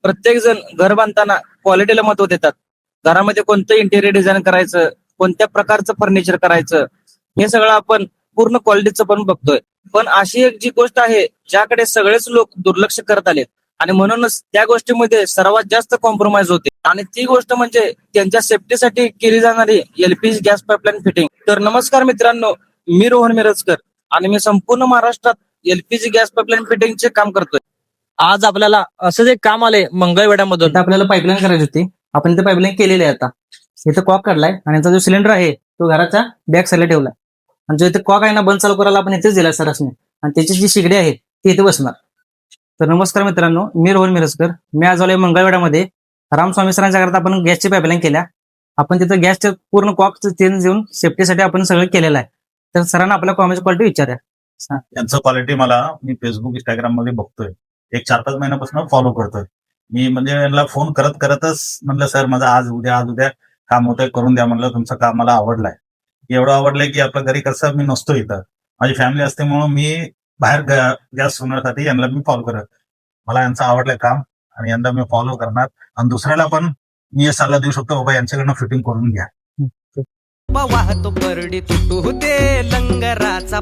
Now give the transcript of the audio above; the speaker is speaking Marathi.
प्रत्येक जण घर बांधताना क्वालिटीला महत्व देतात. घरामध्ये कोणतं इंटेरियर डिझाईन करायचं, कोणत्या प्रकारचं फर्निचर करायचं, हे सगळं आपण पूर्ण क्वालिटीचं पण बघतोय. पण अशी एक जी गोष्ट आहे ज्याकडे सगळेच लोक दुर्लक्ष करत आलेत आणि म्हणूनच त्या गोष्टीमध्ये सर्वात जास्त कॉम्प्रोमाइज होते आणि ती गोष्ट म्हणजे त्यांच्या सेफ्टीसाठी केली जाणारी एलपीजी गॅस पाईपलाईन फिटिंग. तर नमस्कार मित्रांनो, मी रोहन मिरजकर आणि मी संपूर्ण महाराष्ट्रात एलपीजी गॅस पाईपलाईन फिटिंगचे काम करतोय. आज आपल्याला असंच एक काम आलंय मंगळवेढ्यामधून. आता आपल्याला पाईपलाईन करायची होती. आपण इथे पाईपलाईन केलेली आहे. आता इथं कॉक काढलाय आणि याचा जो सिलेंडर आहे तो घराच्या बॅक साईडला ठेवलाय आणि जो इथे कॉक आहे ना बंद चालू करायला आपण इथेच दिलाय सरासने आणि त्याची जी शिगडी आहे ती इथे बसणार. तर नमस्कार मित्रांनो, मी रोहन मिरजकर. मी आज आलोय मंगळवेढ्यामध्ये. रामस्वामी सरांच्या घरात आपण गॅसची पाईपलाईन केल्या. आपण तिथं गॅसचे पूर्ण कॉक चेंज देऊन सेफ्टीसाठी आपण सगळं केलेलं आहे. तर सरांना आपल्या कॉमेची क्वालिटी विचारूया. यांचं क्वालिटी मी फेसबुक इंस्टाग्राम मध्ये बघतोय. एक 4-5 महिन्यापासून फॉलो करतोय मी. म्हणजे यांना फोन करतच म्हणलं सर माझं आज उद्या काम होतंय, करून द्या म्हणलं. तुमचं काम मला आवडलंय, एवढं आवडलंय की आपल्या घरी कसं मी नसतो इथं, माझी फॅमिली असते म्हणून मी बाहेर गॅस होण्यासाठी यांना मी फॉलो करत. मला यांचं आवडलंय काम आणि यांना मी फॉलो करणार आणि दुसऱ्याला पण मी हे सल्ला देऊ शकतो बाबा यांच्याकडनं फिटिंग करून घ्या. वाहतो परडी तुटू दे लंगराचा